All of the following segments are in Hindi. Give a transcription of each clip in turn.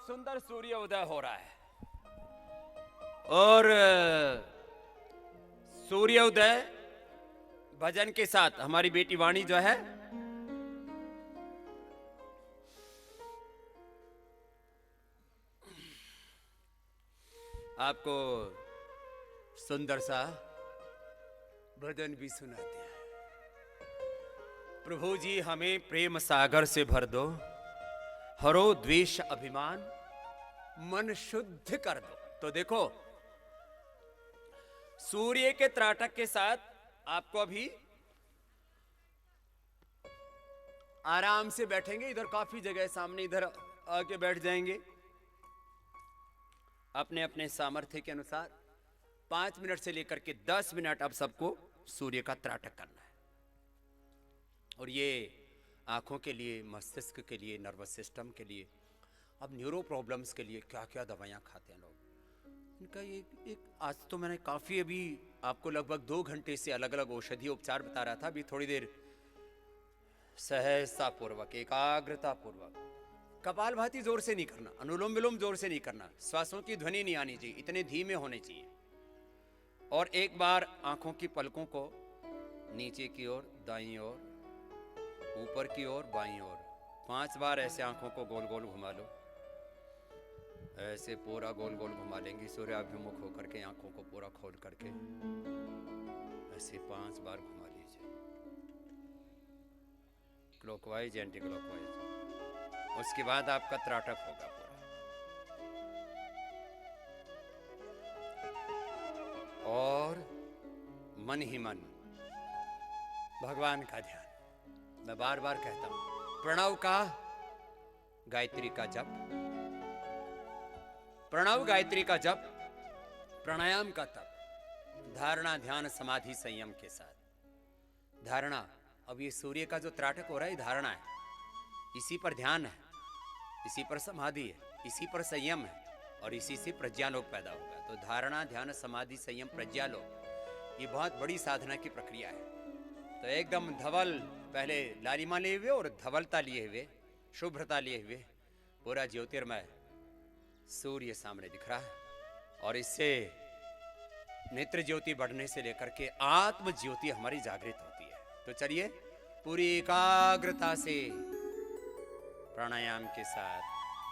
सुंदर सूर्य उदय हो रहा है और सूर्य उदय भजन के साथ हमारी बेटी वाणी जो है आपको सुंदर सा भजन भी सुनाते हैं। प्रभु जी हमें प्रेम सागर से भर दो, हरो द्वेष अभिमान, मन शुद्ध कर दो। तो देखो सूर्य के त्राटक के साथ आपको अभी आराम से बैठेंगे, इधर काफी जगह सामने, इधर आके बैठ जाएंगे अपने अपने सामर्थ्य के अनुसार। 5 मिनट से लेकर के 10 मिनट अब सबको सूर्य का त्राटक करना है। और ये आंखों के लिए, मस्तिष्क के लिए, नर्वस सिस्टम के लिए, अब न्यूरो प्रॉब्लम्स के लिए क्या क्या दवाइयाँ खाते हैं लोग, इनका ये एक आज तो मैंने काफ़ी अभी आपको लगभग 2 घंटे से अलग अलग औषधि उपचार बता रहा था। अभी थोड़ी देर सहजता पूर्वक, एकाग्रता पूर्वक, कपाल भाती जोर से नहीं करना, अनुलोम विलोम जोर से नहीं करना, श्वासों की ध्वनि नहीं आनी चाहिए, इतने धीमे होने चाहिए। और एक बार आंखों की पलकों को नीचे की ओर, दाईं ओर, ऊपर की ओर, बाईं ओर 5 बार ऐसे आंखों को गोल गोल घुमा लो। ऐसे पूरा गोल गोल घुमा लेंगे, सूर्याभिमुख होकर के आंखों को पूरा खोल करके ऐसे 5 बार घुमा लीजिए, क्लॉकवाइज एंटी क्लॉकवाइज। उसके बाद आपका त्राटक होगा पूरा। और मन ही मन भगवान का ध्यान। मैं बार बार कहता हूं, प्रणव का, गायत्री का जप, प्रणव गायत्री का जप, प्राणायाम का तप, धारणा ध्यान समाधि संयम के साथ। धारणा, अब ये सूर्य का जो त्राटक हो रहा है, धारणा है, इसी पर ध्यान है, इसी पर समाधि है, इसी पर संयम है, और इसी से प्रज्ञालोक पैदा होगा। तो धारणा ध्यान समाधि संयम प्रज्ञालोक, ये बहुत बड़ी साधना की प्रक्रिया है। तो एकदम धवल, पहले लालिमा लिए हुए और धवलता लिए हुए, शुभ्रता लिए हुए, पूरा ज्योतिर्मय सूर्य सामने दिख रहा है। और इससे नेत्र ज्योति बढ़ने से लेकर के आत्म ज्योति हमारी जागृत होती है। तो चलिए पूरी एकाग्रता से प्राणायाम के साथ,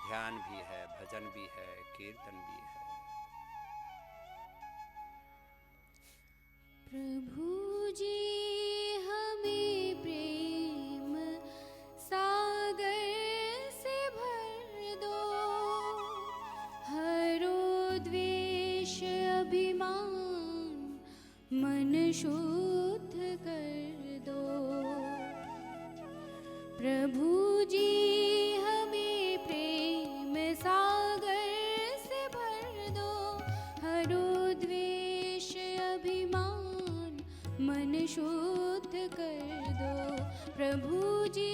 ध्यान भी है, भजन भी है, कीर्तन भी है। प्रभु जी हमें प्रेम सागर से भर दो, हरो द्वेष अभिमान, मन शुद्ध कर दो। प्रभु जी हमें प्रेम सागर से भर दो, हरो द्वेष अभिमान, मन शुद्ध कर दो। प्रभु जी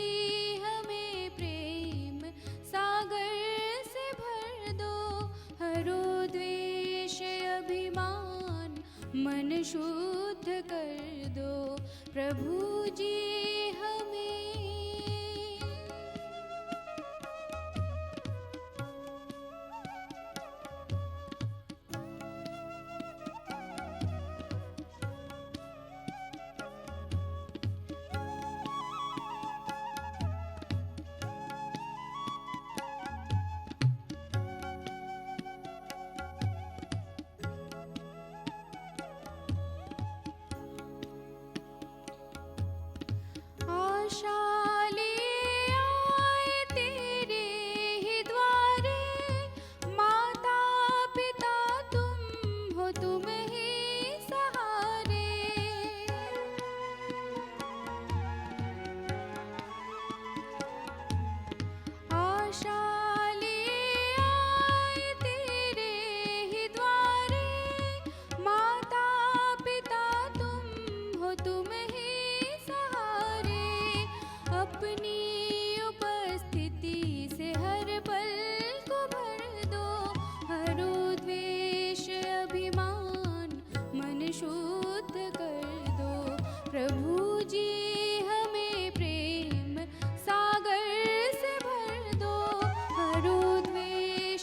हमें प्रेम सागर से भर दो, हरो द्वेष अभिमान, मन शुद्ध कर दो। प्रभु जी हमें आशा ले आए तेरे ही द्वारे, माता पिता तुम हो, तुम ही सहारे। आशा ले आए तेरे ही द्वारे, माता पिता तुम हो, तुम ही सहारे। अपनी उपस्थिति से हर पल को भर दो, हरो द्वेष अभिमान, मन शुद्ध कर दो। प्रभु जी हमें प्रेम सागर से भर दो, हरो द्वेष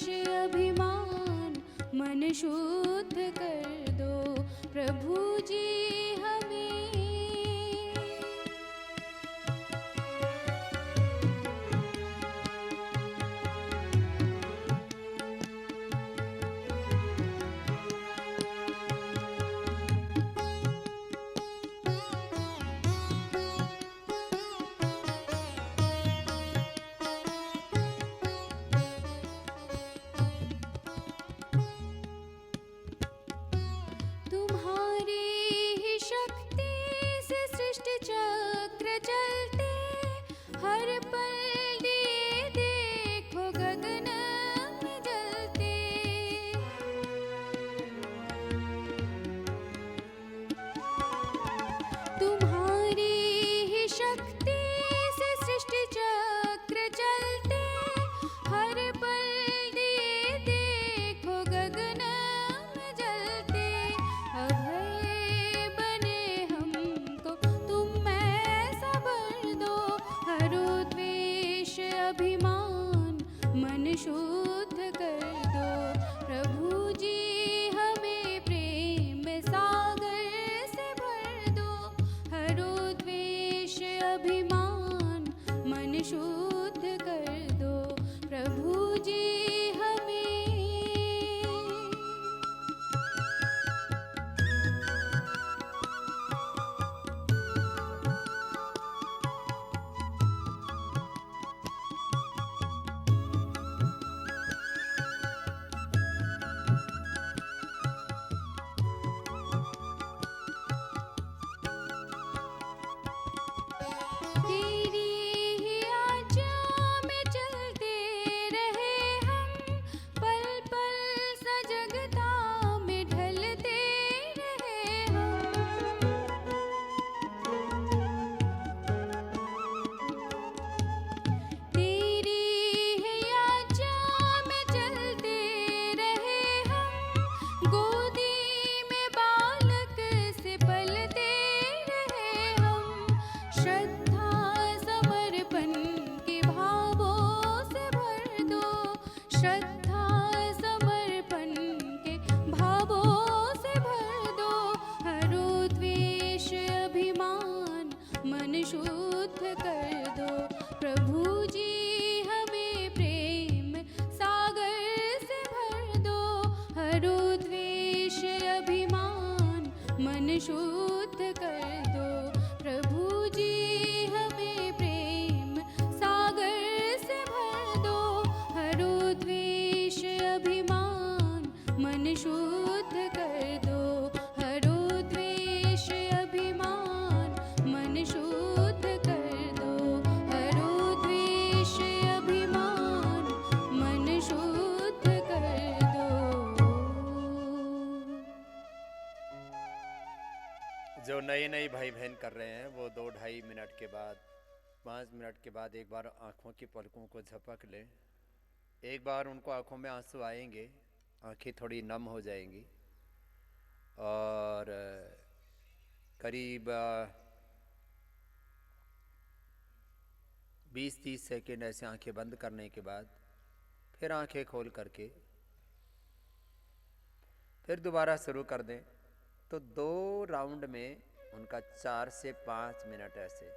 नए भाई बहन कर रहे हैं वो 2-2.5 मिनट के बाद 5 मिनट के बाद एक बार आँखों की पलकों को झपक लें। एक बार उनको आँखों में आंसू आएंगे, आँखें थोड़ी नम हो जाएंगी और करीब 20-30 सेकेंड ऐसे आंखें बंद करने के बाद फिर आंखें खोल करके फिर दोबारा शुरू कर दें। तो 2 राउंड में उनका 4 से 5 मिनट ऐसे,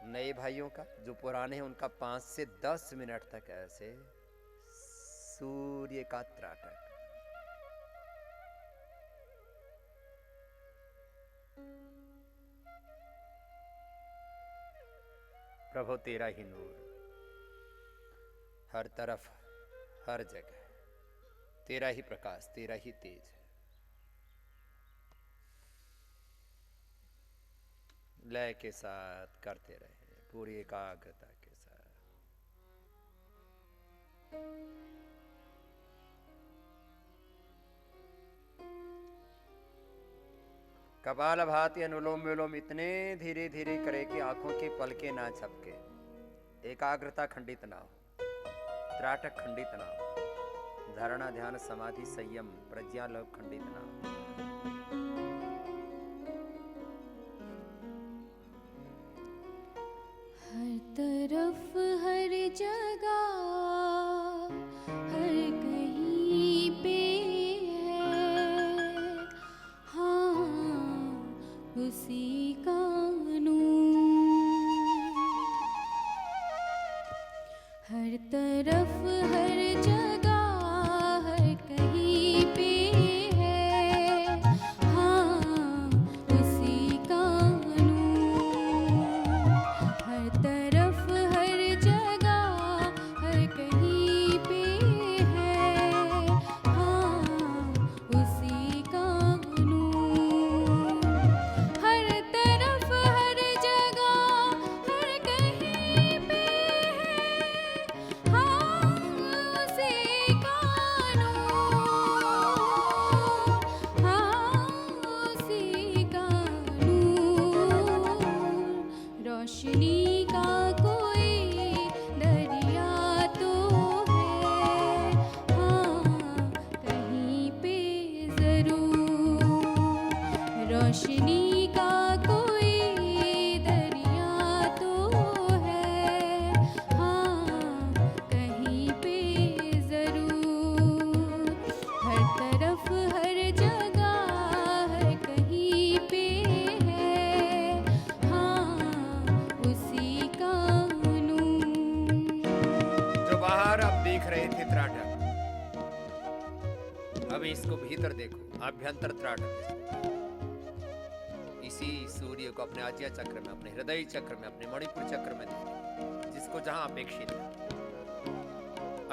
नए भाइयों का, जो पुराने हैं उनका 5 से 10 मिनट तक ऐसे सूर्य का त्राटक। प्रभु तेरा ही नूर, हर तरफ हर जगह तेरा ही प्रकाश, तेरा ही तेज है। लय के साथ करते रहे, पूरी एकाग्रता के साथ। कपालभाति अनुलोम विलोम इतने धीरे धीरे करे कि आंखों की पलकें ना झपके, एकाग्रता खंडित ना हो, त्राटक खंडित ना हो, धारणा ध्यान समाधि संयम प्रज्ञा लोभ खंडित ना हो। हर तरफ हर जगह हर कहीं पे है, हाँ उसी का नूर। हर तरफ हर जगह हर कहीं पे है, हाँ उसी का नूर। हर तरफ हर जगह हर कहीं पे है, हाँ उसी का नूर। हर तरफ हर जगह हर कहीं पे है, हाँ उसी का नूर, हाँ उसी का नूर। रोशनी का कोई दरिया तो है, हाँ कहीं पे जरूर। रोशनी का कोई दरिया तो है, हाँ कहीं पे जरूर। हर तरफ हर जगह हर कहीं पे है, हाँ उसी का नूर। जो बाहर अब देख रहे थे त्राटक, अब इसको भीतर देखो, आभ्यंतर त्राटक। इसी सूर्य को अपने आज्ञा चक्र में, अपने हृदय चक्र में, अपने मणिपुर चक्र में देखो, जिसको जहां अपेक्षित है।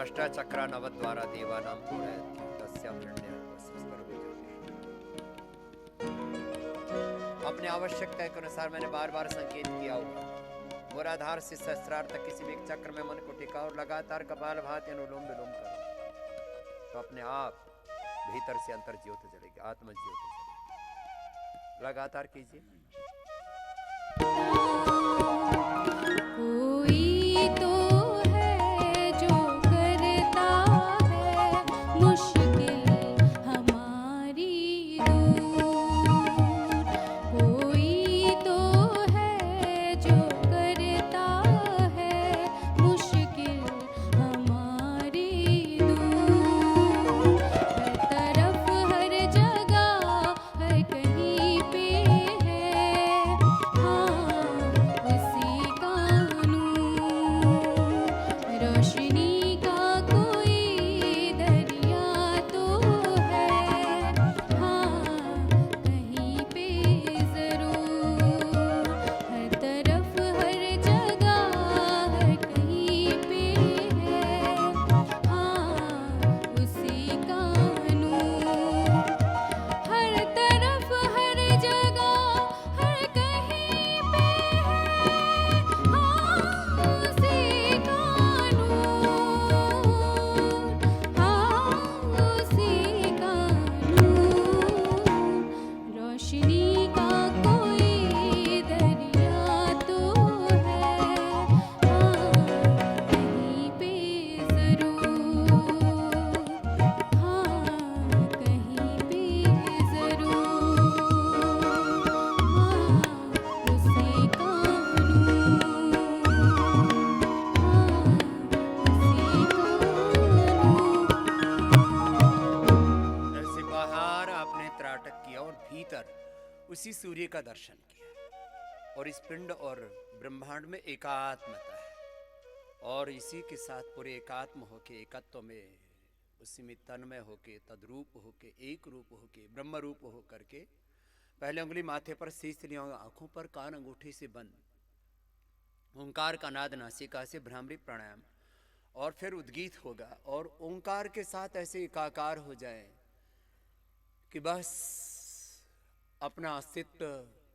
अष्टा चक्रा नवद्वारा देवानाम अपने आवश्यकता के अनुसार मैंने बार बार संकेत किया होगा। मूलाधार से सहस्रार तक किसी भी एक चक्र में मन को टिका और लगातार कपालभाति अनुलोम विलोम करो, तो अपने आप भीतर से अंतर ज्योत जलेगी, आत्म ज्योत जलेगी। लगातार कीजिए। कोई तो है जो करता है मुश्किल हमारी दूर। कोई तो है जो करता है मुश्किल हमारी दूर। हर तरफ हर जगह हर कहीं पे है, हाँ उसी रोशनी का कोई दरिया तो है, हाँ कहीं पे जरूर, हाँ कहीं पे जरूर, हाँ उसी का नूर, हाँ उसी का नूर। ऐसे बाहर आपने त्राटक किया और भीतर उसी सूर्य का दर्शन किया, और इस पिंड और ब्रह्मांड में एकात्मता है, और इसी के साथ पूरे एकात्म होके, एकत्व में, उसी में तन्मय होके, तद्रूप होके, एक रूप होके, ब्रह्म रूप हो करके, पहले उंगली माथे पर शीश लिया, आंखों पर कान अंगूठे से बंद, ओंकार का नाद नासिका से भ्रामरी प्राणायाम, और फिर उद्गीत होगा, और ओंकार के साथ ऐसे एकाकार हो जाए कि बस अपना अस्तित्व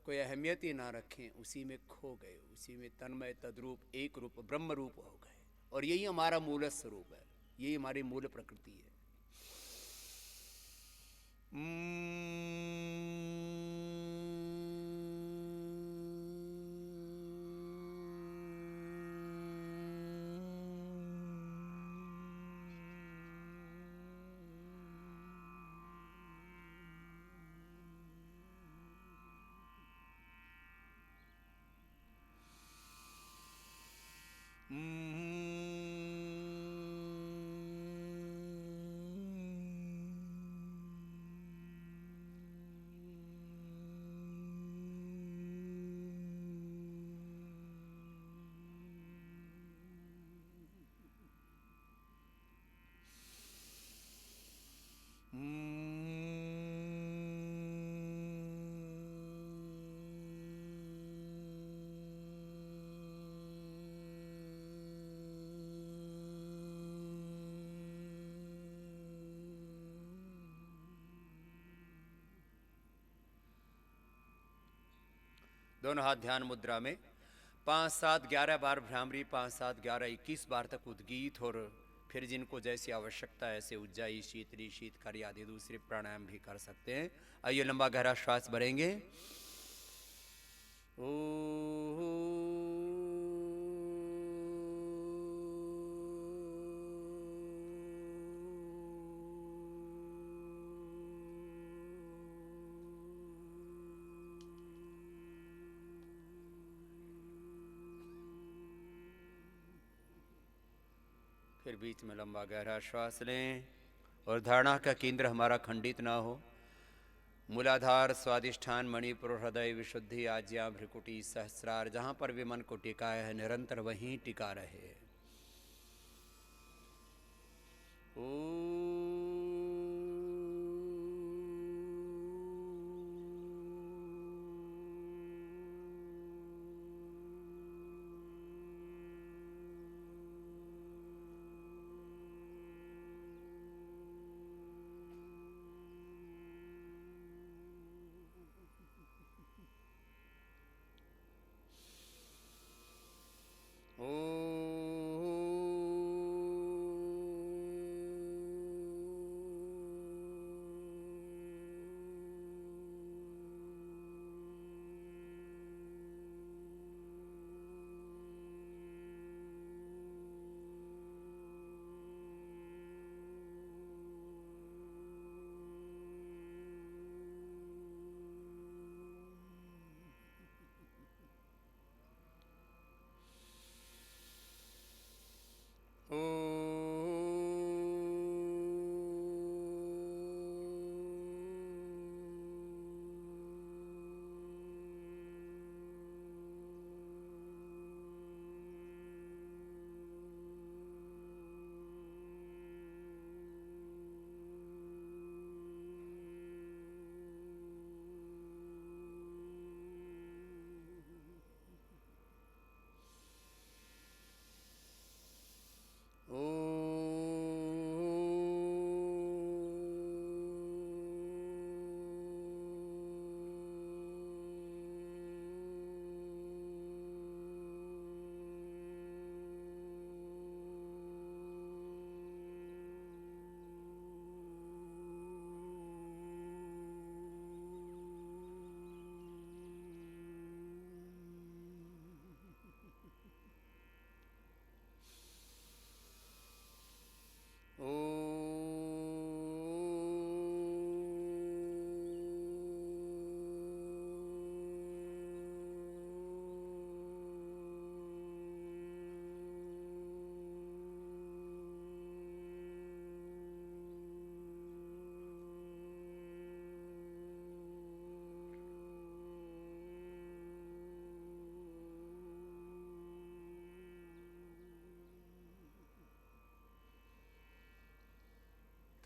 कोई अहमियत ही ना रखें, उसी में खो गए, उसी में तन्मय तद्रूप एक रूप ब्रह्म रूप हो गए। और यही हमारा मूल स्वरूप है, यही हमारी मूल प्रकृति है। दोनों हाथ ध्यान मुद्रा में 5 7 11 बार भ्रामरी, 5 7 11 21 बार तक उद्गीत, और फिर जिनको जैसी आवश्यकता है ऐसे उज्जाई, शीतली, शीतकारी आदि दूसरे प्राणायाम भी कर सकते हैं। आइए लंबा गहरा श्वास भरेंगे। फिर बीच में लंबा गहरा श्वास लें, और धारणा का केंद्र हमारा खंडित ना हो। मूलाधार, स्वादिष्ठान, मणिपुर, हृदय, विशुद्धि, आज्ञा, भ्रिकुटी, सहस्रार, जहां पर भी मन को टिकाया है निरंतर वहीं टिका रहे।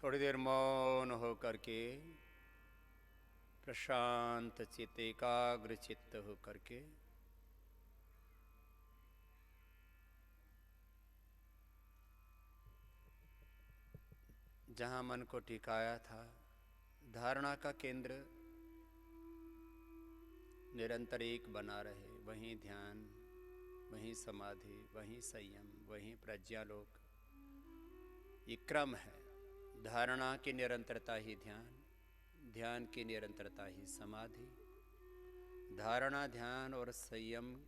थोड़ी देर मौन हो करके, प्रशांत चित्त, एकाग्र चित्त हो करके जहां मन को टिकाया था, धारणा का केंद्र निरंतर एक बना रहे। वहीं ध्यान, वहीं समाधि, वहीं संयम, वहीं प्रज्ञालोक। ये क्रम है। धारणा की निरंतरता ही ध्यान, ध्यान की निरंतरता ही समाधि, धारणा ध्यान और संयम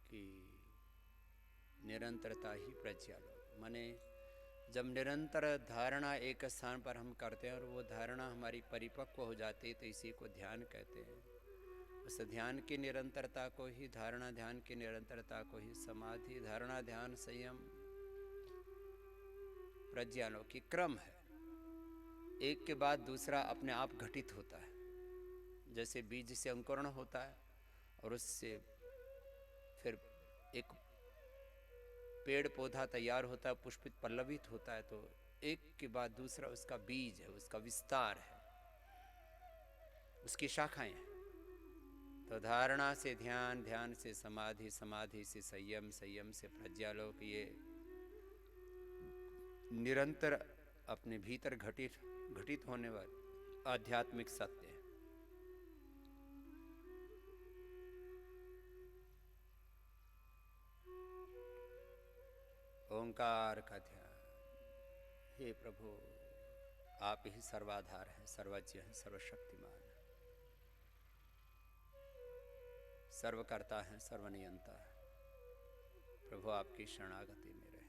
की निरंतरता ही प्रज्ञालोक। माने जब निरंतर धारणा एक स्थान पर हम करते हैं और वो धारणा हमारी परिपक्व हो जाती है, तो इसी को ध्यान कहते हैं। उस ध्यान की निरंतरता को ही, धारणा ध्यान की निरंतरता को ही समाधि, धारणा ध्यान संयम प्रज्ञालोक की क्रम है। एक के बाद दूसरा अपने आप घटित होता है। जैसे बीज से अंकुरण होता है और उससे फिर एक पेड़ पौधा तैयार होता है, पुष्पित पल्लवित होता है, तो एक के बाद दूसरा उसका बीज है, उसका विस्तार है, उसकी शाखाएं हैं। तो धारणा से ध्यान, ध्यान से समाधि, समाधि से संयम, संयम से प्रज्ञालोक, ये निरंतर अपने भीतर घटित होने वाले आध्यात्मिक सत्य है। ओंकार का ध्यान। हे प्रभु, आप ही सर्वाधार हैं, सर्वज्ञ हैं, सर्वशक्तिमान हैं, सर्वकर्ता हैं, सर्वनियंता है। प्रभु आपकी शरणागति में रहे।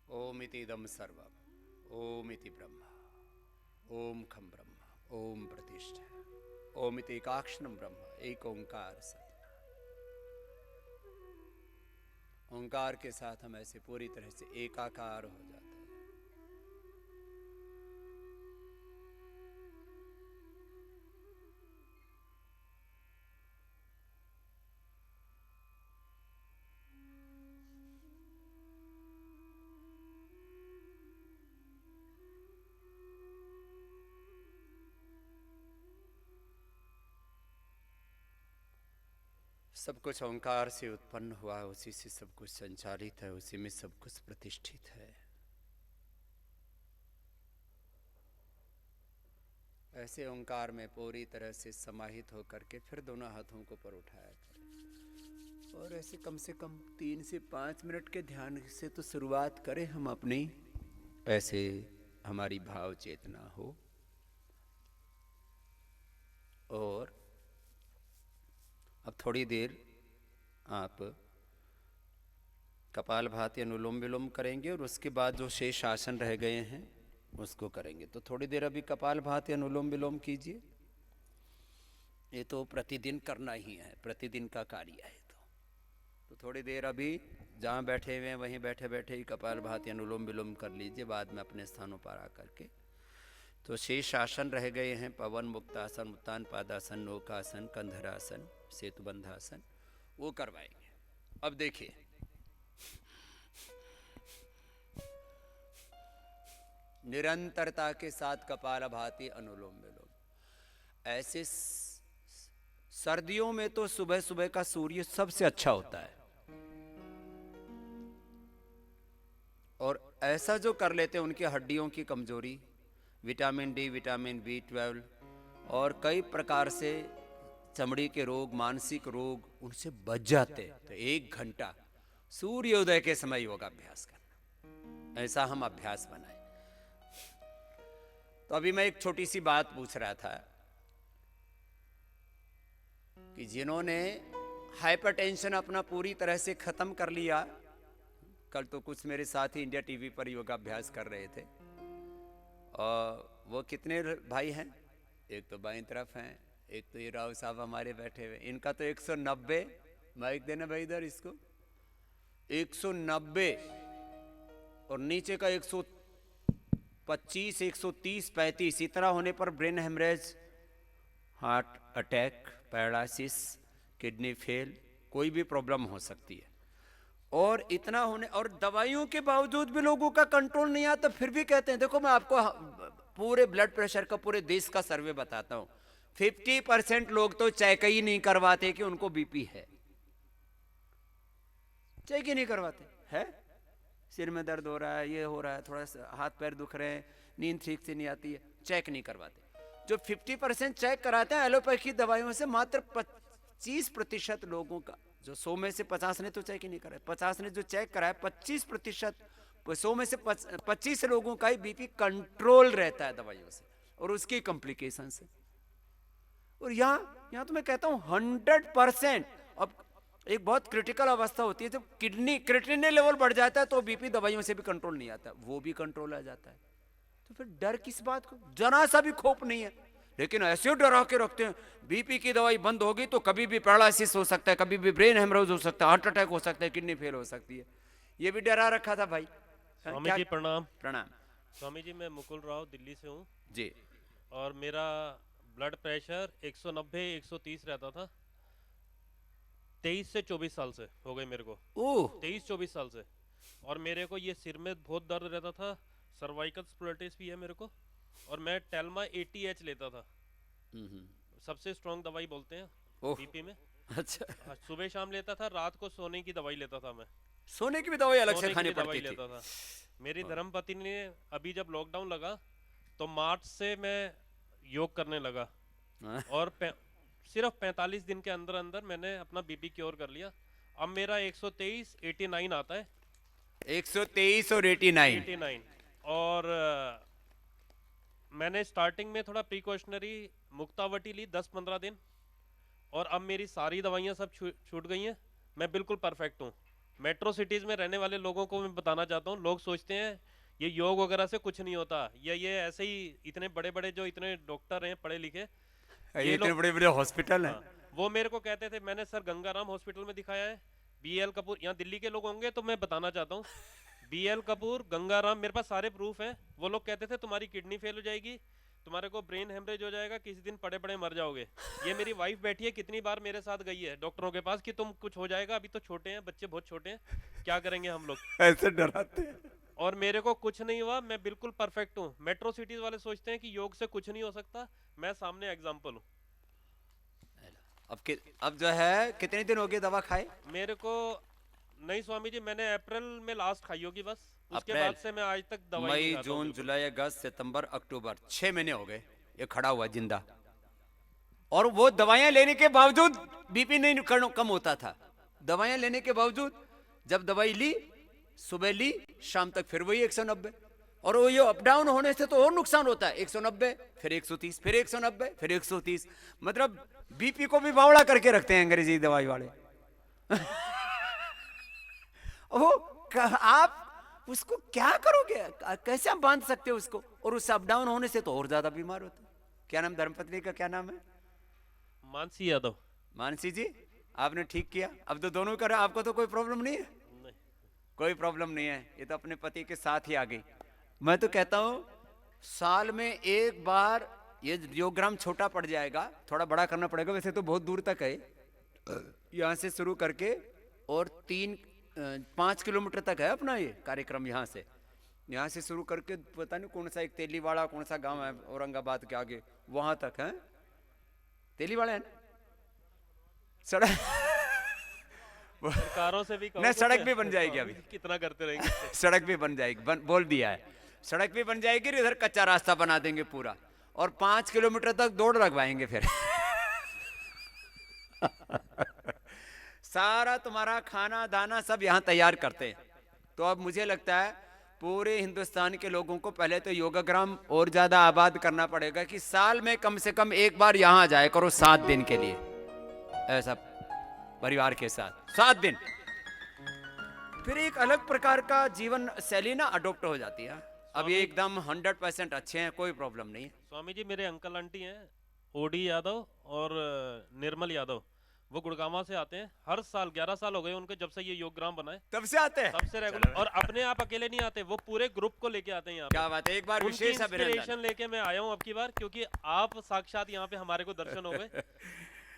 ओम इति इदं सर्वम, ओम इति ब्रह्मा, ओम खम ब्रह्मा, ओम प्रतिष्ठा, ओम इति एकाक्षरम ब्रह्म, एक ओंकार सत्य। ओंकार के साथ हम ऐसे पूरी तरह से एकाकार हो जाते हैं। सब कुछ ओंकार से उत्पन्न हुआ है, उसी से सब कुछ संचालित है, उसी में सब कुछ प्रतिष्ठित है। ऐसे ओंकार में पूरी तरह से समाहित होकर के फिर दोनों हाथों को ऊपर उठाया करें और ऐसे कम से कम 3 से 5 मिनट के ध्यान से तो शुरुआत करें हम अपनी। ऐसे हमारी भाव चेतना हो और अब थोड़ी देर आप कपालभाति अनुलोम विलोम करेंगे और उसके बाद जो शेष आसन रह गए हैं उसको करेंगे। तो थोड़ी देर अभी कपालभाति अनुलोम विलोम कीजिए। ये तो प्रतिदिन करना ही है, प्रतिदिन का कार्य है। तो थोड़ी देर अभी जहाँ बैठे हुए हैं वहीं बैठे बैठे ही कपालभाति अनुलोम विलोम कर लीजिए, बाद में अपने स्थानों पर आकर के। तो शेष आसन रह गए हैं पवन मुक्तासन, उत्तान पादासन, नौकासन, कंधरासन, सेतुबंधासन, वो करवाएंगे। अब देखिए, निरंतरता के साथ कपालभाति अनुलोम विलोम। ऐसे सर्दियों में तो सुबह सुबह का सूर्य सबसे अच्छा होता है, और ऐसा जो कर लेते हैं उनकी हड्डियों की कमजोरी, विटामिन डी, विटामिन B12 और कई प्रकार से चमड़ी के रोग, मानसिक रोग उनसे बच जाते। तो 1 घंटा सूर्योदय के समय योगाभ्यास करना, ऐसा हम अभ्यास बनाए। तो अभी मैं एक छोटी सी बात पूछ रहा था कि जिन्होंने हाइपरटेंशन अपना पूरी तरह से खत्म कर लिया। कल तो कुछ मेरे साथी इंडिया टीवी पर योगाभ्यास कर रहे थे, और वो कितने भाई हैं, एक तो बाईं तरफ हैं, एक तो ये राव साहब हमारे बैठे हुए, इनका तो 190, माइक देना भाई इधर इसको, 190, और नीचे का 125, 130, 35, इतना होने पर brain haemorrhage, heart attack, paralysis, kidney fail, कोई भी प्रॉब्लम हो सकती है। और इतना होने और दवाइयों के बावजूद भी लोगों का कंट्रोल नहीं आता, फिर भी कहते हैं। देखो मैं आपको पूरे ब्लड प्रेशर का पूरे देश का सर्वे बताता हूं, 50% लोग तो चेक ही नहीं करवाते कि उनको बीपी है, चेक ही नहीं करवाते है। सिर में दर्द हो रहा है, ये हो रहा है, थोड़ा सा हाथ पैर दुख रहे हैं, नींद ठीक से नहीं आती है, चेक नहीं करवाते। जो 50% चेक कराते हैं एलोपैथी दवाइयों से, मात्र 25% लोगों का, जो 100 में से 50 ने तो चेक ही नहीं कराया, 50 ने जो चेक कराया, 25%, 100 में से 25 लोगों का ही बीपी कंट्रोल रहता है दवाइयों से और उसकी कॉम्प्लिकेशन से। और यहाँ तो मैं कहता हूँ 100%। अब एक बहुत क्रिटिकल अवस्था होती है, जब किडनी क्रिएटिनिन लेवल बढ़ जाता है तो बीपी दवाइयों से भी कंट्रोल नहीं आता, वो भी कंट्रोल आ जाता है। तो फिर डर किस बात को, जरा सा भी खौफ नहीं है। लेकिन ऐसे डरा के रखते हैं, बीपी की दवाई बंद होगी तो कभी भी पैरालिसिस हो सकता है, कभी भी ब्रेन हेमरेज हो सकता है, हार्ट अटैक हो सकता है, किडनी फेल हो सकती है। ये भी डरा रखा था भाई। स्वामी जी प्रणाम। प्रणाम स्वामी जी, मैं मुकुल राव दिल्ली से हूँ जी। और मेरा ब्लड प्रेशर 190 130 रहता था। 23 से 24 साल से हो गए मेरे को, ओह 23-24 साल से। और मेरे को ये सिर में बहुत दर्द रहता था, सर्वाइकल स्प्लेटिस भी है मेरे को, और मैं टेल्मा 80H लेता था, सबसे स्ट्रॉन्ग दवाई बोलते हैं ओह बीपी में। अच्छा, सुबह शाम लेता था, रात को सोने की दवाई लेता था मैं, सोने की भी दवाई अलग से सोने की खानी भी दवाई पड़ती थी। लेता था। मेरी धर्मपत्नी ने अभी जब लॉकडाउन लगा तो मार्च से मैं योग करने लगा, हाँ। और सिर्फ 45 दिन के अंदर अंदर मैंने अपना बीपी क्योर कर लिया। अब मेरा 123 89 आता है, 123 और 89। और मैंने स्टार्टिंग में थोड़ा प्रिकॉशनरी मुक्तावटी ली 10-15 दिन, और अब मेरी सारी दवाइयाँ सब छूट गई हैं, मैं बिल्कुल परफेक्ट हूँ। मेट्रो सिटीज़ में रहने वाले लोगों को मैं बताना चाहता हूँ, लोग सोचते हैं ये योग वगैरह से कुछ नहीं होता, या ये ऐसे ही इतने बड़े बड़े जो इतने डॉक्टर हैं पढ़े लिखे, ये इतने बड़े बड़े हॉस्पिटल हैं। हाँ, वो मेरे को कहते थे, मैंने सर गंगाराम हॉस्पिटल में दिखाया है, BL कपूर, यहाँ दिल्ली के लोग होंगे तो मैं बताना चाहता हूँ, BL कपूर, गंगाराम, मेरे पास सारे प्रूफ हैं। वो लोग कहते थे तुम्हारी किडनी फेल हो जाएगी, तुम्हारे को ब्रेन हेमरेज हो जाएगा, किसी दिन पड़े पड़े मर जाओगे। ये मेरी वाइफ बैठी है, कितनी बार मेरे साथ गई है डॉक्टरों के पास कि तुम कुछ हो जाएगा, अभी तो छोटे हैं बच्चे, बहुत छोटे हैं, क्या करेंगे हम लोग, ऐसे डराते हैं। और मेरे को कुछ नहीं हुआ, मैं बिल्कुल परफेक्ट हूँ। मेट्रो सिटीज वाले सोचते हैं कि योग से कुछ नहीं हो सकता, मैं सामने एग्जाम्पल हूँ। अब जो है कितने दिन हो गए दवा खाए? मेरे को नहीं स्वामी जी, मैंने अप्रैल में लास्ट खाई होगी बस, उसके अप्रैल, बाद से मैं आज तक दवाई मई नहीं खाता हूँ जून बिल्कुल। जुलाई अगस्त सितंबर अक्टूबर 6 महीने हो गए ये खड़ा हुआ जिंदा, और वो दवाइयां लेने के बावजूद बीपी नहीं कम होता था। दवाइयां लेने के बावजूद जब दवाई ली, सुबह ली, शाम तक फिर वही 190, और वो ये अप डाउन होने से तो और नुकसान होता है। 190 फिर 130 फिर 190 फिर 130, मतलब बीपी को भी बावड़ा करके रखते हैं अंग्रेजी दवाई वाले। वो आप उसको क्या करोगे, कैसे आप बांध सकते हो उसको, और उससे अप डाउन होने से तो और ज्यादा बीमार होते हैं। क्या नाम धर्मपत्नी का, क्या नाम है? मानसी यादव। मानसी जी, आपने ठीक किया, अब तो दोनों कर, आपको तो कोई प्रॉब्लम नहीं है, नहीं, कोई प्रॉब्लम नहीं है, ये तो अपने पति के साथ ही आ गई। मैं तो कहता हूं साल में एक बार ये योगग्राम छोटा पड़ जाएगा, थोड़ा बड़ा करना पड़ेगा, वैसे तो बहुत दूर तक है, यहाँ से शुरू करके और 3-5 किलोमीटर तक है अपना ये कार्यक्रम। यहाँ से शुरू करके पता नहीं कौन सा, एक तेलीवाड़ा कौन सा गांव है औरंगाबाद के आगे, वहां तक है। तेलीवाड़ा है ना सड़क सरकारों से भी कहो नहीं, तो सड़क क्या? भी बन जाएगी अभी। कितना करते रहेंगे। सड़क भी बन जाएगी, बोल दिया है, सड़क भी बन जाएगी, इधर कच्चा रास्ता बना देंगे पूरा, और 5 किलोमीटर तक दौड़ लगवाएंगे फिर। सारा तुम्हारा खाना दाना सब यहाँ तैयार करते हैं। तो अब मुझे लगता है पूरे हिंदुस्तान के लोगों को पहले तो योगाग्राम और ज्यादा आबाद करना पड़ेगा कि साल में कम से कम एक बार यहाँ आ जाए करो 7 दिन के लिए, ऐसा परिवार के साथ 7 दिन, फिर एक अलग प्रकार का जीवन शैली ना अडोप्ट हो जाती है। अब ये एकदम 100% अच्छे हैं, कोई प्रॉब्लम नहीं है। स्वामी जी मेरे अंकल आंटी हैं ओडी यादव और निर्मल यादव, वो गुड़गांव से आते हैं। हर साल 11 साल हो गए उनके जब से ये योग ग्राम बना है, तब से आते हैं, तब से रेगुलर। और अपने आप अकेले नहीं आते, वो पूरे ग्रुप को लेके आते हैं यहाँ पे। क्या बात है, एक बार उनकी विशेष अभिनंदन। इंस्पिरेशन लेके मैं आया हूँ अब की बार, क्योंकि आप साक्षात यहाँ पे हमारे को दर्शन हो गए।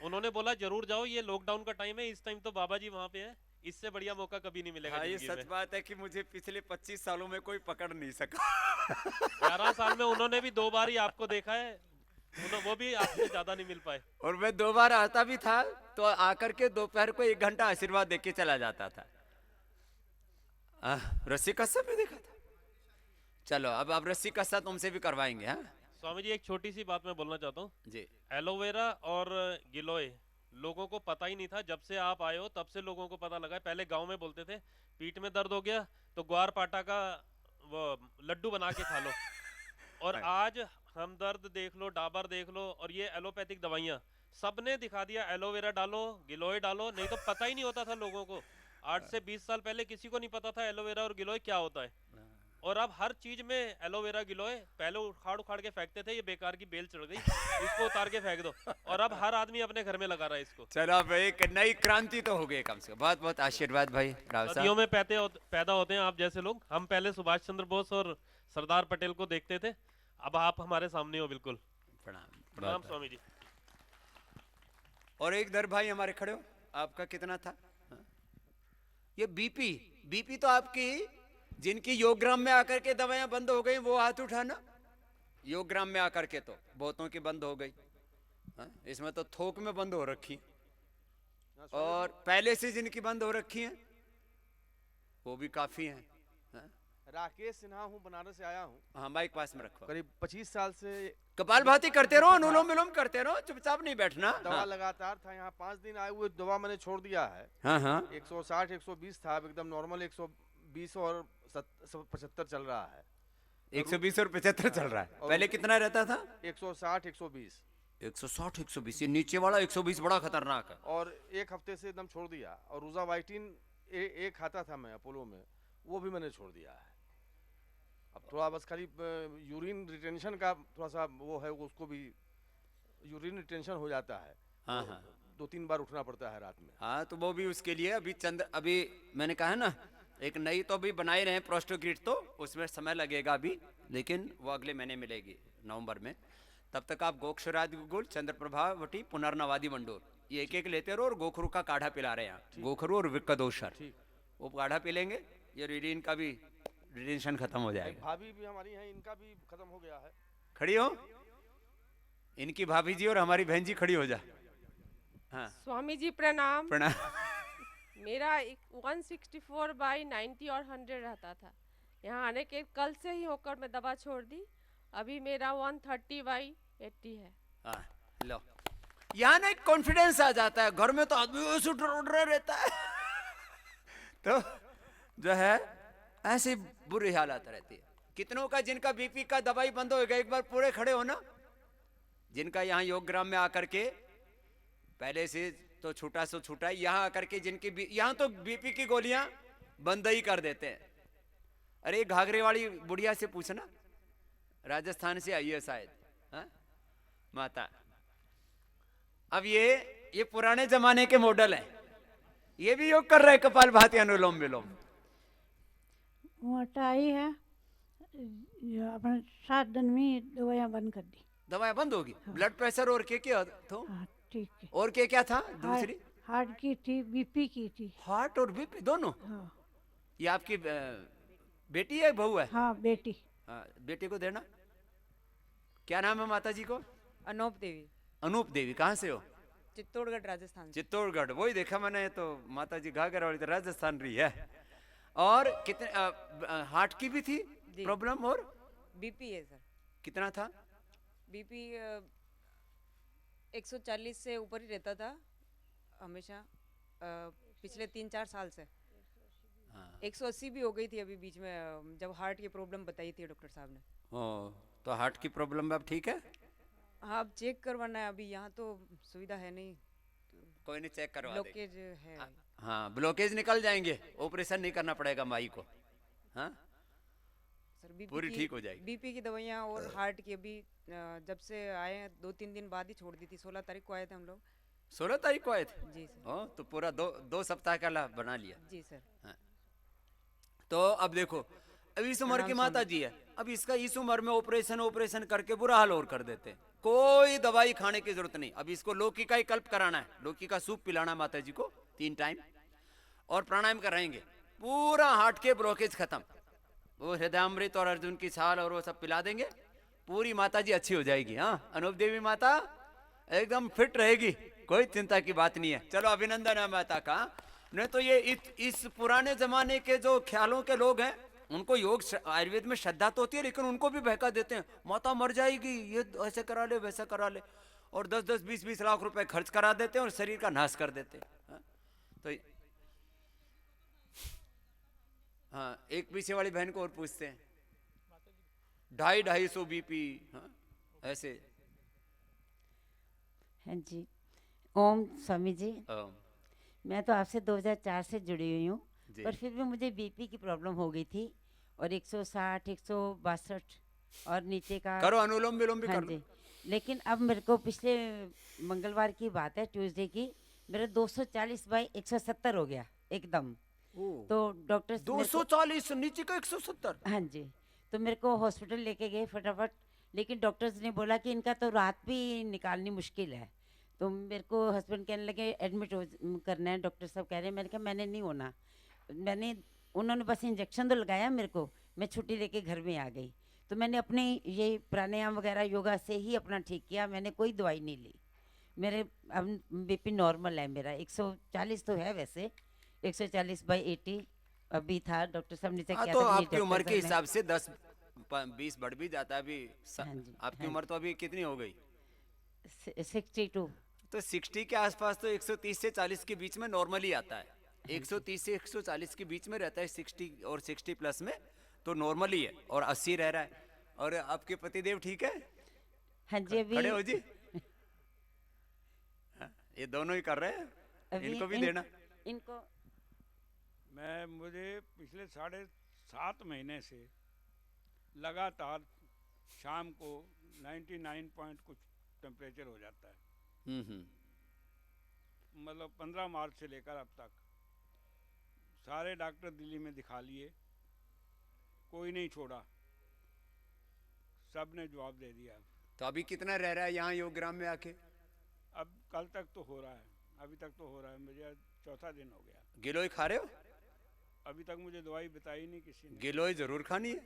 उन्होंने बोला जरूर जाओ, ये लॉकडाउन का टाइम है, इस टाइम तो बाबा जी वहाँ पे है, इससे बढ़िया मौका कभी नहीं मिलेगा हाँ, ये जिंदगी सच में। बात है कि मुझे पिछले 25 सालों में कोई पकड़ नहीं सका। 11 साल में उन्होंने भी 2 बार ही आपको देखा है, वो भी आपसे ज्यादा नहीं मिल पाए। और मैं 2 बार आता भी था तो आकर के दोपहर को 1 घंटा आशीर्वाद देके के चला जाता था। रस्सी कस्सा भी देखा था। चलो अब रस्सी कस्सा तुमसे भी करवाएंगे। हाँ स्वामी जी एक छोटी सी बात मैं बोलना चाहता हूँ। जी, एलोवेरा और गिलोय लोगों को पता ही नहीं था, जब से आप आए हो तब से लोगों को पता लगा है। पहले गांव में बोलते थे पीठ में दर्द हो गया तो ग्वार पाटा का वो लड्डू बना के खा लो। और आज हमदर्द देख लो, डाबर देख लो, और ये एलोपैथिक दवाइयाँ सबने दिखा दिया, एलोवेरा डालो, गिलोय डालो। नहीं तो पता ही नहीं होता था लोगों को। 8 से 20 साल पहले किसी को नहीं पता था एलोवेरा और गिलोय क्या होता है। और अब हर चीज में एलोवेरा गिलोय, पहले उखाड़ उखाड़ के फेंकते थे, ये बेकार की बेल चढ़ गई, इसको उतार के फेंक दो। और अब हर आदमी अपने घर में लगा रहा है इसको। चलो अब एक नई क्रांति तो हो गई कम से कम। बहुत बहुत आशीर्वाद भाई राव सदियों साहब। में पैदा होते हैं आप जैसे लोग। हम पहले सुभाष चंद्र बोस और सरदार पटेल को देखते थे, अब आप हमारे सामने हो बिल्कुल। प्रणाम प्रणाम स्वामी जी। और एक दर भाई हमारे खड़े हो, आपका कितना था? हाँ? ये बीपी तो आपकी, जिनकी योगग्राम में आकर के दवाइयां बंद हो गई वो हाथ उठाना। योगग्राम में आकर के तो बहुतों की बंद हो गई। हाँ? इसमें तो थोक में बंद हो रखी, और पहले से जिनकी बंद हो रखी हैं वो भी काफी हैं। हाँ? राकेश सिन्हा हूँ, बनारस से आया हूँ। हाँ, माइक पास में रखो। करीब 25 साल से कपालभाति करते रहो, अनुलोम विलोम करते रहो, चुपचाप नहीं बैठना। दवा हाँ लगातार था। यहाँ 5 दिन आए हुए, दवा मैंने छोड़ दिया है। हाँ 160 120 था, अब एकदम नॉर्मल 120 और 75 चल रहा है। 120 और 75 चल रहा है। पहले कितना रहता था? 160 120। 160 120। ये नीचे वाला 120 बड़ा खतरनाक है। और एक हफ्ते से एकदम छोड़ दिया। और रोजावाइटिन एक खाता था मैं अपोलो में, वो भी मैंने छोड़ दिया है। अब थोड़ा बस खाली यूरिन रिटेंशन का थोड़ा सा वो है, उसको भी यूरिन रिटेंशन हो जाता है। हाँ हाँ 2-3 बार उठना पड़ता है रात में। हाँ, तो वो भी उसके लिए अभी मैंने कहा है ना, एक नई तो अभी बनाए रहे प्रोस्टोग्रिड, तो उसमें समय लगेगा अभी, लेकिन वो अगले महीने मिलेगी नवंबर में। तब तक आप गोक्षरादि गुल, चंद्र वटी, पुनर्नवादी मंडोर, ये एक लेते रहो। और गोखरू का काढ़ा पिला रहे हैं यहाँ, गोखरू और विक्कदोषर, वो काढ़ा पी लेंगे, ये रीडिन का भी टेंशन खत्म हो जाएगा। भाभी भी हमारी हैं, इनका भी खत्म हो गया है। खड़ी हो, इनकी भाभी जी और हमारी बहन जी खड़ी हो जा। हाँ स्वामी जी प्रणाम। प्रणाम। मेरा 164/90 और 100 रहता था। यहाँ आने के कल से ही होकर मैं दवा छोड़ दी, अभी मेरा 130/80 है। हाँ, लो, यहाँ ना एक कॉन्फिडेंस आ जाता है। घर में तो आदमी ऐसे उड़ रहता है तो जो है ऐसी बुरी हालत रहती है। कितनों का जिनका बीपी का दवाई बंद हो गया, एक बार पूरे खड़े हो ना, जिनका यहाँ योगग्राम में आकर के पहले से तो छूटा सो छूटा, यहाँ आकर के जिनकी यहाँ तो बीपी की गोलियां बंद ही कर देते हैं। अरे घाघरे वाली बुढ़िया से पूछना, राजस्थान से आई है शायद। हाँ? माता, अब ये पुराने जमाने के मॉडल है, ये भी योग कर रहे हैं, कपालभाति, अनुलोम विलोम। मोटाई है, अपने 7 दिन में दवाइयाँ बंद कर दी। दवाएं बंद होगी। ब्लड प्रेशर और क्या तो हाँ ठीक है। और क्या था दूसरी? हार्ट की थी, बीपी की थी। हार्ट और बीपी दोनों? हाँ। ये आपकी बेटी है, बहू है? हाँ बेटी। हाँ, बेटी को देना। क्या नाम है माता जी को? अनूप देवी। अनूप देवी। कहाँ से हो? चित्तौड़गढ़ राजस्थान से। चित्तौड़गढ़, वही देखा मैंने, तो माता जी घाघरा वाली तो राजस्थान रही है। और कितने हार्ट की भी थी प्रॉब्लम? और बीपी है सर। कितना था? बीपी 140 से ऊपर ही रहता था हमेशा, पिछले 3-4 साल से। हाँ। 180 भी हो गई थी अभी बीच में, जब हार्ट की प्रॉब्लम बताई थी डॉक्टर साहब ने। तो हार्ट की प्रॉब्लम अब ठीक है? हाँ, अब चेक करवाना है, अभी यहाँ तो सुविधा है नहीं। कोई नहीं, चेक करवा देंगे। ब्लॉकेज है। हाँ, ब्लॉकेज निकल जाएंगे, ऑपरेशन नहीं करना पड़ेगा माई को। हाँ, सर बीपी पूरी ठीक हो जाएगी। बीपी की दवाइयाँ और हार्ट की अभी जब से आए हैं 2-3 दिन बाद ही छोड़ दी थी। 16 तारीख को आए थे हम लोग। 16 तारीख को आए थे। जी सर। ओ, तो पूरा दो सप्ताह का लाभ बना लिया। जी सर। तो अब देखो, अब इस उम्र की प्रणाम माता जी है, अब इसका इस उम्र में ऑपरेशन करके बुरा हाल और कर देते हैं। कोई दवाई खाने की जरूरत नहीं। अब इसको लौकी का ही कल्प कराना है, लौकी का सूप पिलाना माता जी को 3 टाइम, और प्राणायाम कराएंगे, पूरा हार्ट के ब्लॉकेज खत्म। वो हृदयामृत और अर्जुन की छाल और वो सब पिला देंगे, पूरी माता जी अच्छी हो जाएगी। हाँ, अनूप देवी माता एकदम फिट रहेगी, कोई चिंता की बात नहीं है। चलो अभिनंदन है माता का। नहीं तो ये इस पुराने जमाने के जो ख्यालों के लोग हैं, उनको योग आयुर्वेद में श्रद्धा तो होती है, लेकिन उनको भी बहका देते हैं, माता मर जाएगी, ये ऐसे करा ले वैसा करा ले, और 10-10, 20-20 लाख रुपए खर्च करा देते हैं और शरीर का नाश कर देते हैं। हाँ? तो हाँ, एक पीछे वाली बहन को और पूछते हैं, 250 बीपी। हाँ, ऐसे। हाँ जी, ओम स्वामी जी। अम, मैं तो आपसे 2004 से जुड़ी हुई हूँ, जी। पर फिर भी मुझे बीपी की प्रॉब्लम हो गई थी, और 160, 162 और नीचे का। करो अनुलोम विलोम भी हाँ कर लो। जी, लेकिन अब मेरे को पिछले मंगलवार की बात है, ट्यूसडे की, मेरा 240/170 हो गया एकदम। तो डॉक्टर 240 नीचे का 170। हाँ जी, तो मेरे को हॉस्पिटल लेके गए फटाफट, लेकिन डॉक्टर्स ने बोला कि इनका तो रात भी निकालनी मुश्किल है। तो मेरे को हस्बैंड कहने लगे एडमिट करना है, डॉक्टर साहब कह रहे हैं। मैंने कहा मैंने नहीं होना। उन्होंने बस इंजेक्शन तो लगाया मेरे को, मैं छुट्टी लेके घर में आ गई। तो मैंने अपने ये प्राणायाम वगैरह योगा से ही अपना ठीक किया, मैंने कोई दवाई नहीं ली। मेरे अब बीपी नॉर्मल है, मेरा 140 तो है वैसे, 140/80 अभी था, डॉक्टर साहब ने चेक हाँ, किया तो था। आपकी उम्र के हिसाब से 10-20 बढ़ भी जाता है अभी। हाँ जी, आपकी हाँ उम्र तो अभी कितनी हो गई? 62। तो 60 के आसपास तो 130 से 40 के बीच में नॉर्मली आता है। 130 से 140 के बीच में रहता है 60 और 60 प्लस में तो नॉर्मली है, और 80 रह रहा है। और आपके पतिदेव ठीक है? हाँ जी, अभी खड़े हो जी। हाँ, ये दोनों ही कर रहे हैं, अभी इनको भी देना। इनको मुझे पिछले 7.5 महीने से लगातार शाम को 99 पॉइंट कुछ टेम्परेचर हो जाता है। मतलब 15 मार्च से लेकर अब तक सारे डॉक्टर दिल्ली में दिखा लिए, कोई नहीं छोड़ा, सब ने जवाब दे दिया। तो अभी कितना रह रहा है यहाँ योगग्राम में आके? अब कल तक तो हो रहा है, अभी तक तो हो रहा है, मुझे 4था दिन हो गया। गिलोय खा रहे हो? अभी तक मुझे दवाई बताई नहीं किसी ने। गिलोय जरूर खानी है।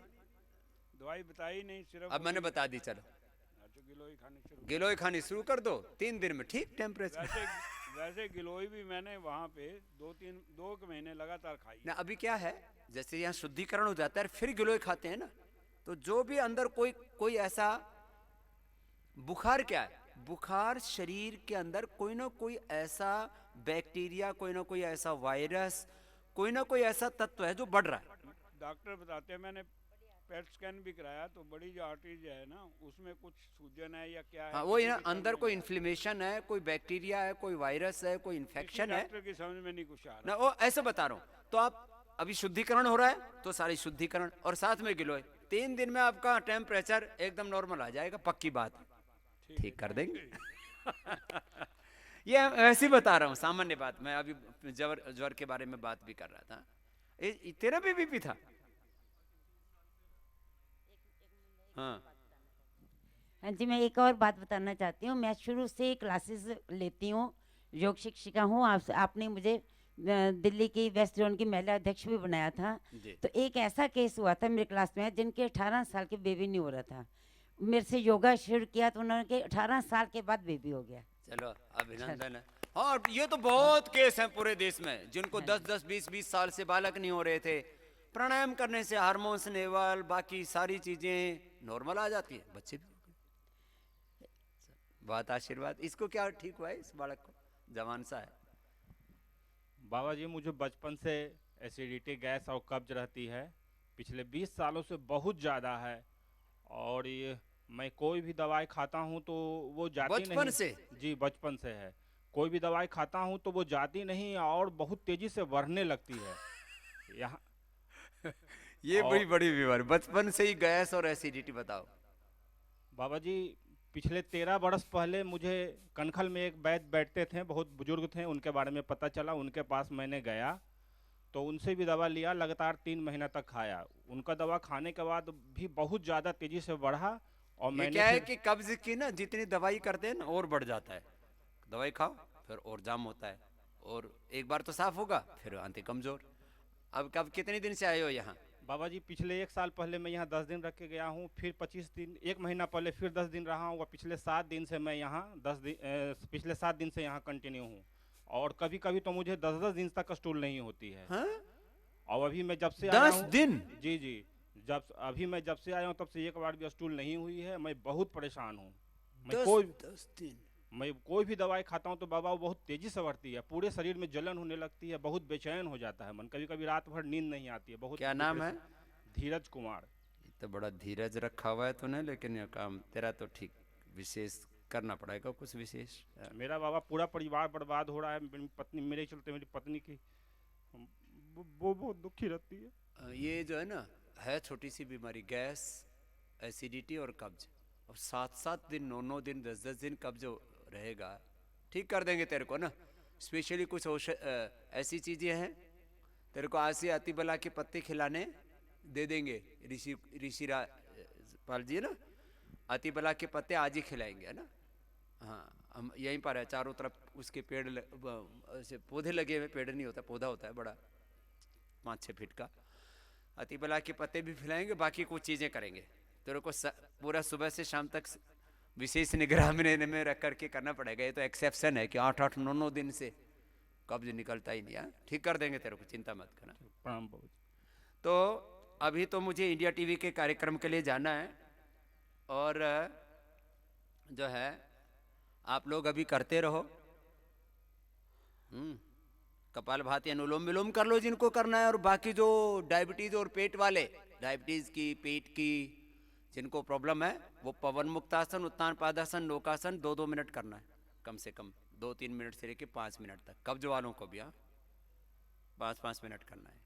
दवाई बताई नहीं, सिर्फ अब मैंने बता दी, चलो तो गिलोई खानी शुरू। गिलोय खानी शुरू कर दो, 3 दिन में ठीक टेम्परेचर। वैसे गिलोई भी मैंने वहाँ पे 2 महीने लगातार खाई ना अभी क्या है, जैसे यहाँ शुद्धिकरण हो जाता है फिर गिलोय खाते हैं ना, तो जो भी अंदर कोई ऐसा बुखार, क्या है बुखार, शरीर के अंदर कोई ना कोई ऐसा बैक्टीरिया, कोई ना कोई ऐसा वायरस, कोई ना कोई ऐसा तत्व है जो बढ़ रहा है। डॉक्टर बताते हैं, मैंने पेट स्कैन भी कराया तो बड़ी जो आर्टरीज है ना, उसमें कुछ सूजन है या क्या है। हाँ, वो ना अंदर कोई इन्फ्लेमेशन है, कोई बैक्टीरिया है, कोई वायरस है, कोई इन्फेक्शन है। डॉक्टर की समझ में नहीं कुछ आ रहा। ना वो ऐसे बता रहा हूँ। तो आप अभी शुद्धिकरण हो रहा है तो सारी शुद्धिकरण और साथ में गिलोय, 3 दिन में आपका टेम्परेचर एकदम नॉर्मल आ जाएगा, पक्की बात। ठीक कर देंगे। ये ऐसी बता रहा हूँ, सामान्य बात। मैं अभी ज्वर के बारे में बात भी कर रहा था। तेरा भी बीपी था? हाँ हाँ जी, मैं एक और बात बताना चाहती हूँ। मैं शुरू से क्लासेस लेती हूँ, योग शिक्षिका हूँ। आपने मुझे दिल्ली की वेस्ट जोन की महिला अध्यक्ष भी बनाया था। तो एक ऐसा केस हुआ था मेरे क्लास में, जिनके 18 साल के बेबी नहीं हो रहा था। मेरे से योगा शुरू किया तो उन्होंने 18 साल के बाद बेबी हो गया। चलो अभिनंदन है। हाँ, ये तो बहुत केस हैं पूरे देश में, जिनको 10-10, 20-20 साल से बालक नहीं हो रहे थे। प्राणायाम करने से हार्मोन्स लेवल, बाकी सारी चीजें नॉर्मल आ जाती है, बच्चे भी। बहुत आशीर्वाद। इसको क्या ठीक हुआ है, इस बालक को? जवान सा है। बाबा जी, मुझे बचपन से एसिडिटी, गैस और कब्ज रहती है, पिछले 20 सालों से बहुत ज़्यादा है। और ये मैं कोई भी दवाई खाता हूँ तो वो जाती नहीं। बचपन से? जी, बचपन से है। कोई भी दवाई खाता हूँ तो वो जाती नहीं और बहुत तेजी से बढ़ने लगती है यहाँ। ये और- बड़ी बड़ी बीमारी, बचपन से ही गैस और एसिडिटी, बताओ। बाबा जी पिछले 13 बरस पहले मुझे कनखल में एक वैद्य बैठते थे, बहुत बुजुर्ग थे, उनके बारे में पता चला, उनके पास मैंने गया तो उनसे भी दवा लिया, लगातार 3 महीना तक खाया। उनका दवा खाने के बाद भी बहुत ज़्यादा तेजी से बढ़ा और ये मैंने क्या है फिर- कि कब्ज की ना जितनी दवाई करते हैं ना और बढ़ जाता है। दवाई खाओ फिर और जाम होता है, और एक बार तो साफ होगा फिर आंते कमजोर। अब कब कितने दिन से आए हो यहाँ? बाबा जी पिछले 1 साल पहले मैं यहाँ 10 दिन रख के गया हूँ, फिर 25 दिन, 1 महीना पहले फिर 10 दिन रहा हूँ, और पिछले 7 दिन से मैं यहाँ पिछले 7 दिन से यहाँ कंटिन्यू हूँ। और कभी कभी तो मुझे 10-10 दिन तक स्टूल नहीं होती है। हाँ? और अभी मैं जब से आया 10 हूँ, दिन? जी जी, मैं जब से आया हूँ तब से एक बार भी स्टूल नहीं हुई है। मैं बहुत परेशान हूँ। मैं 10 दिन? मैं कोई भी दवाई खाता हूँ तो बाबा वो बहुत तेजी से बढ़ती है, पूरे शरीर में जलन होने लगती है, बहुत बेचैन हो जाता है मन, कभी कभी रात भर नींद नहीं आती है। बहुत क्या नाम है? धीरज कुमार। तो बड़ा धीरज रखा हुआ है तूने, लेकिन ये काम तेरा तो ठीक विशेष करना पड़ेगा, कुछ विशेष। मेरा बाबा पूरा परिवार बर्बाद हो रहा है, मेरी पत्नी, मेरे चलते मेरी पत्नी की वो बहुत दुखी रहती है। ये जो है ना, है छोटी सी बीमारी, गैस, एसिडिटी और कब्ज। और 7-7 दिन, 9-9 दिन, 10-10 दिन कब्ज रहेगा, ठीक कर देंगे तेरे को ना। स्पेशली कुछ ऐसी चीजें हैं तेरे को आज से अतिबला के पत्ते खिलाने दे देंगे। ऋषि पाल जी है ना, अतिबला के पत्ते आज ही खिलाएंगे, है ना। हाँ, हम यहीं पर है, चारों तरफ उसके पेड़ ऐसे पौधे लगे हुए, पेड़ नहीं होता, पौधा होता है बड़ा 5-6 फीट का। अतिबला के पत्ते भी खिलाएंगे, बाकी कुछ चीजें करेंगे तेरे को पूरा सुबह से शाम तक विशेष निगरानी में रख करके करना पड़ेगा। ये तो एक्सेप्शन है कि 8-8, 9-9 दिन से कब्ज निकलता ही नहीं है। ठीक कर देंगे तेरे को, चिंता मत करना। प्रणाम बाबू जी। तो अभी तो मुझे इंडिया टीवी के कार्यक्रम के लिए जाना है, और जो है आप लोग अभी करते रहो। कपालभाति, अनुलोम विलोम कर लो जिनको करना है, और बाकी जो डायबिटीज और पेट वाले, डायबिटीज की, पेट की जिनको प्रॉब्लम है, वो पवन मुक्तासन, उत्तान पादासन, नौकासन 2-2 मिनट करना है, कम से कम 2-3 मिनट से लेके 5 मिनट तक। कब्ज वालों को भी 5-5 मिनट करना है।